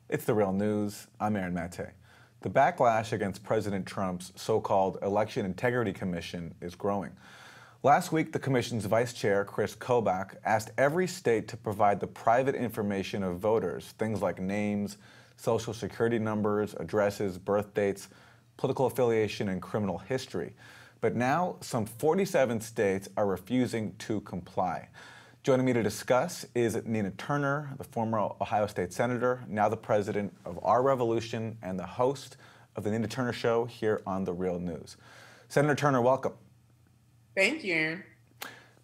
It's The Real News. I'm Aaron Mate. The backlash against President Trump's so-called Election Integrity Commission is growing. Last week, the commission's vice chair, Chris Kobach, asked every state to provide the private information of voters, things like names, social security numbers, addresses, birth dates, political affiliation, and criminal history. But now, some 47 states are refusing to comply. Joining me to discuss is Nina Turner, the former Ohio State Senator, now the president of Our Revolution and the host of the Nina Turner Show here on The Real News. Senator Turner, welcome. Thank you, Aaron.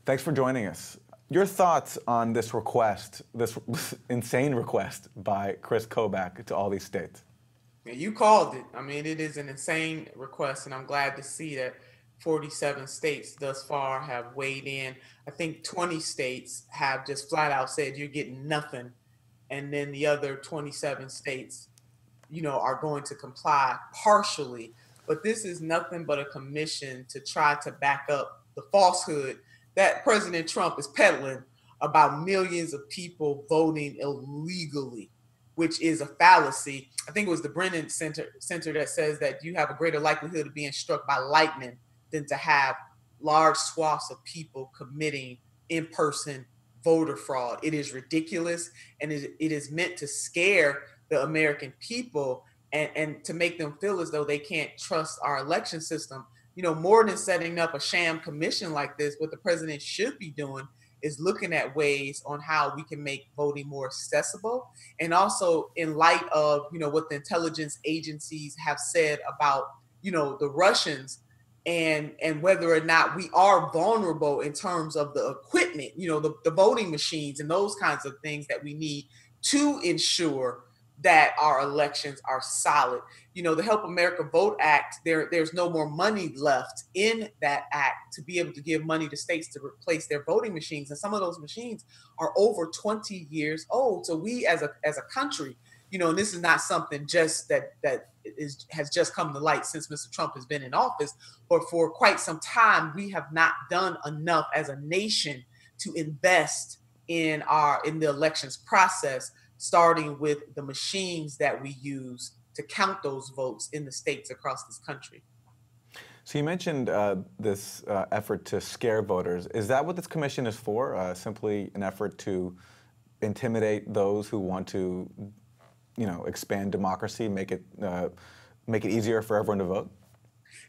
Thanks for joining us. Your thoughts on this request, this insane request by Chris Kobach to all these states? Yeah, you called it. I mean, it is an insane request, and I'm glad to see that 47 states thus far have weighed in. I think 20 states have just flat out said you're getting nothing. And then the other 27 states, are going to comply partially. But this is nothing but a commission to try to back up the falsehood that President Trump is peddling about millions of people voting illegally, which is a fallacy. I think it was the Brennan Center that says that you have a greater likelihood of being struck by lightning than to have large swaths of people committing in-person voter fraud. It is ridiculous, and it is meant to scare the American people and to make them feel as though they can't trust our election system. More than setting up a sham commission like this, what the president should be doing is looking at ways on how we can make voting more accessible. And also in light of, what the intelligence agencies have said about, the Russians and whether or not we are vulnerable in terms of the equipment, the voting machines and those kinds of things that we need to ensure that our elections are solid. The Help America Vote Act, there's no more money left in that act to be able to give money to states to replace their voting machines. And some of those machines are over 20 years old. So we as a country, and this is not something just that has just come to light since Mr. Trump has been in office, but for quite some time, we have not done enough as a nation to invest in the elections process, starting with the machines that we use to count those votes in the states across this country. So you mentioned this effort to scare voters. Is that what this commission is for? Simply an effort to intimidate those who want to, expand democracy, make it easier for everyone to vote?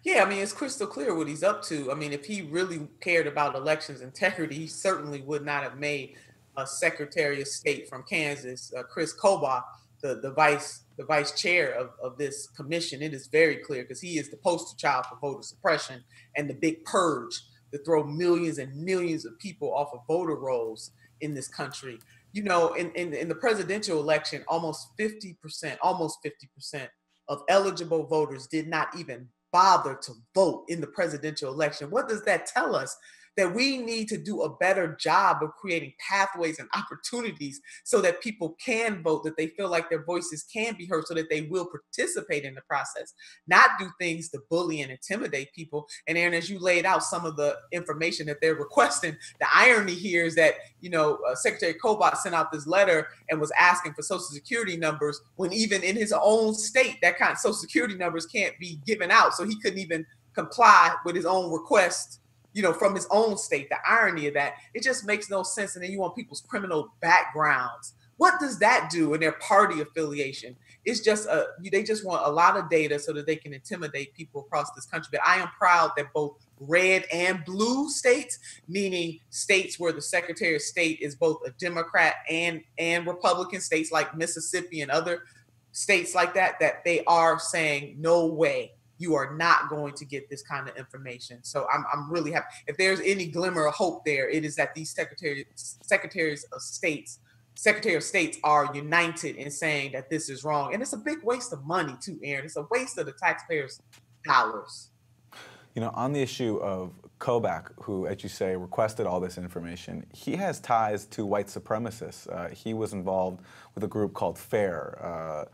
Yeah, I mean, it's crystal clear what he's up to. I mean, if he really cared about elections integrity, he certainly would not have made a Secretary of State from Kansas, Chris Kobach, the vice chair of this commission. It is very clear because he is the poster child for voter suppression and the big purge to throw millions and millions of people off of voter rolls in this country. In the presidential election, almost 50% of eligible voters did not even bother to vote in the presidential election. What does that tell us? That we need to do a better job of creating pathways and opportunities so that people can vote, that they feel like their voices can be heard, so that they will participate in the process, not do things to bully and intimidate people. And Aaron, as you laid out some of the information that they're requesting, the irony here is that, Secretary Kobach sent out this letter and was asking for social security numbers when even in his own state, that kind of social security numbers can't be given out. So he couldn't even comply with his own request from his own state. The irony of that, it just makes no sense. And then you want people's criminal backgrounds. What does that do in their party affiliation? It's just they just want a lot of data so that they can intimidate people across this country. But I am proud that both red and blue states, meaning states where the Secretary of State is both a Democrat and Republican, states like Mississippi and other states like that they are saying, no way, you are not going to get this kind of information. So I'm really happy. If there's any glimmer of hope there, it is that these secretaries of states are united in saying that this is wrong. And it's a big waste of money too, Aaron. It's a waste of the taxpayers' dollars. On the issue of Kobach, who, as you say, requested all this information, he has ties to white supremacists. He was involved with a group called FAIR,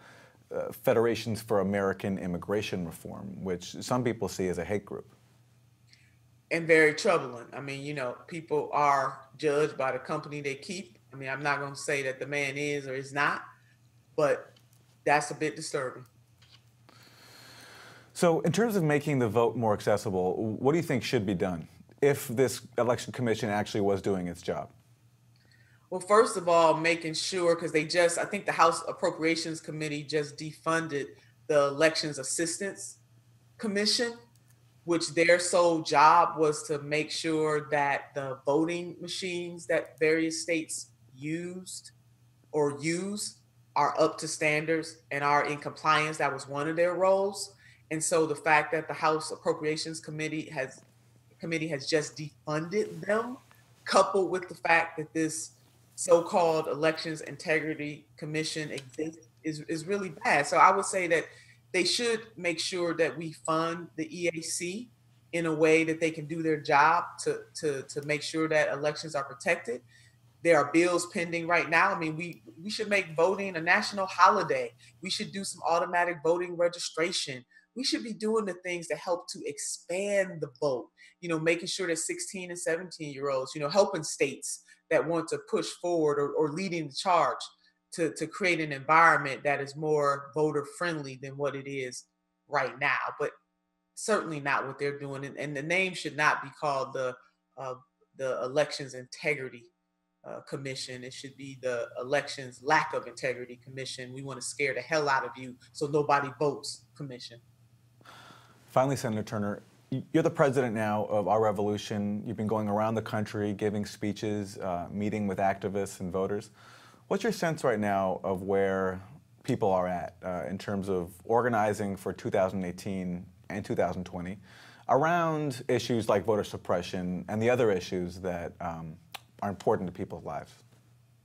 Federations for American Immigration Reform, which some people see as a hate group. And very troubling. I mean, people are judged by the company they keep. I mean, I'm not going to say that the man is or is not, but That's a bit disturbing. So, in terms of making the vote more accessible, what do you think should be done if this election commission actually was doing its job? Well, first of all, making sure, because I think the House Appropriations Committee just defunded the Elections Assistance Commission, which their sole job was to make sure that the voting machines that various states used or use are up to standards and are in compliance. That was one of their roles. And so the fact that the House Appropriations Committee has just defunded them, coupled with the fact that this so-called Elections Integrity Commission exists, is really bad. So I would say that they should make sure that we fund the EAC in a way that they can do their job to make sure that elections are protected. There are bills pending right now. I mean, we should make voting a national holiday. We should do some automatic voting registration. We should be doing the things that help to expand the vote, making sure that 16 and 17-year-olds, helping states that want to push forward or leading the charge to create an environment that is more voter friendly than what it is right now. But certainly not what they're doing. And the name should not be called the Elections Integrity Commission. It should be the Elections Lack of Integrity Commission. We want to scare the hell out of you so nobody votes commission. Finally, Senator Turner, you're the president now of Our Revolution. You've been going around the country giving speeches, meeting with activists and voters. What's your sense right now of where people are at in terms of organizing for 2018 and 2020 around issues like voter suppression and the other issues that are important to people's lives?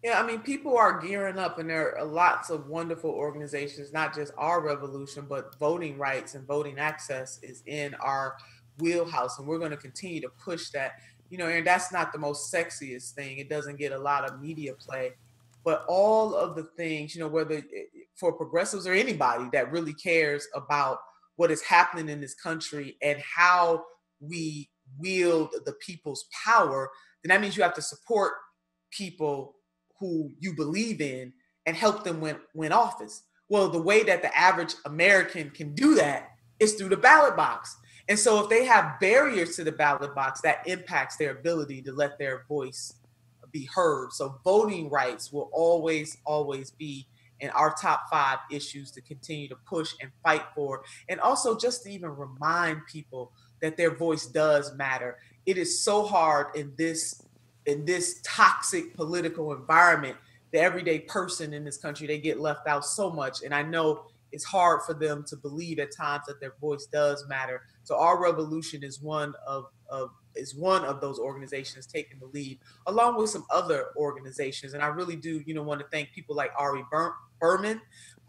Yeah, I mean, people are gearing up, and there are lots of wonderful organizations, not just Our Revolution, but voting rights and voting access is in our wheelhouse, and we're going to continue to push that. And that's not the most sexiest thing. It doesn't get a lot of media play, but all of the things, whether for progressives or anybody that really cares about what is happening in this country and how we wield the people's power, then that means you have to support people who you believe in and help them win office. Well, the way that the average American can do that is through the ballot box. And so if they have barriers to the ballot box, that impacts their ability to let their voice be heard. So voting rights will always, always be in our top 5 issues to continue to push and fight for. And also just to even remind people that their voice does matter. It is so hard in this toxic political environment. The everyday person in this country, they get left out so much. And I know it's hard for them to believe at times that their voice does matter. So Our Revolution is one of those organizations taking the lead, along with some other organizations. And I really do, want to thank people like Ari Berman,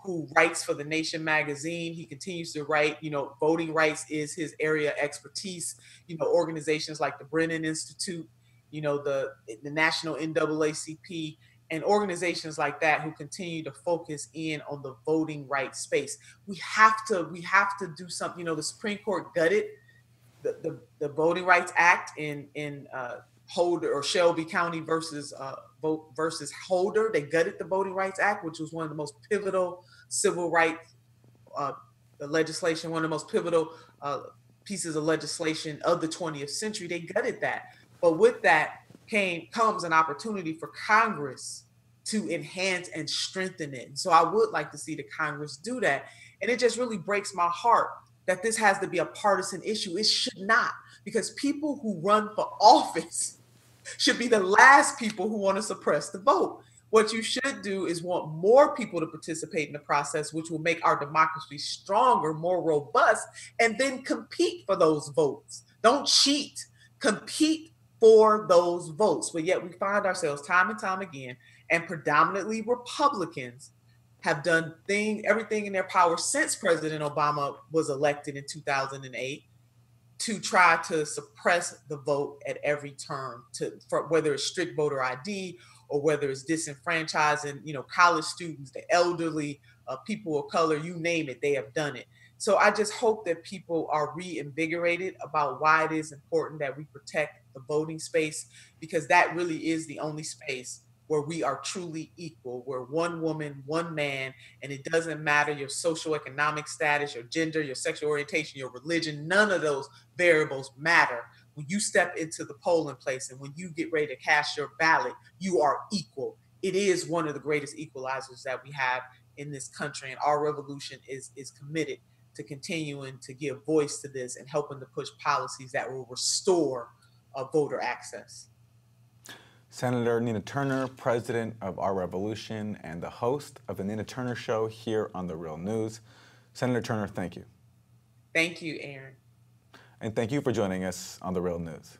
who writes for The Nation magazine. He continues to write, voting rights is his area of expertise. Organizations like the Brennan Institute, the National NAACP, and organizations like that who continue to focus in on the voting rights space. We have to do something. The Supreme Court gutted the Voting Rights Act in Holder or Shelby County versus Holder. They gutted the Voting Rights Act, which was one of the most pivotal civil rights legislation, one of the most pivotal pieces of legislation of the 20th century. They gutted that. But with that comes an opportunity for Congress to enhance and strengthen it. And so I would like to see the Congress do that. And it just really breaks my heart that this has to be a partisan issue. It should not, because people who run for office should be the last people who want to suppress the vote. What you should do is want more people to participate in the process, which will make our democracy stronger, more robust, and then compete for those votes. Don't cheat, compete for those votes. But yet we find ourselves time and time again, and predominantly Republicans have done everything in their power since President Obama was elected in 2008 to try to suppress the vote at every turn, for whether it's strict voter ID or whether it's disenfranchising, college students, the elderly, people of color, you name it, they have done it. So I just hope that people are reinvigorated about why it is important that we protect the voting space, because that really is the only space where we are truly equal. We're one woman, one man, and it doesn't matter your socioeconomic status, your gender, your sexual orientation, your religion. None of those variables matter. When you step into the polling place and when you get ready to cast your ballot, you are equal. It is one of the greatest equalizers that we have in this country, and our revolution is committed to continuing to give voice to this and helping to push policies that will restore voter access. Senator Nina Turner, president of Our Revolution and the host of the Nina Turner Show here on The Real News. Senator Turner, thank you. Thank you, Aaron. And thank you for joining us on The Real News.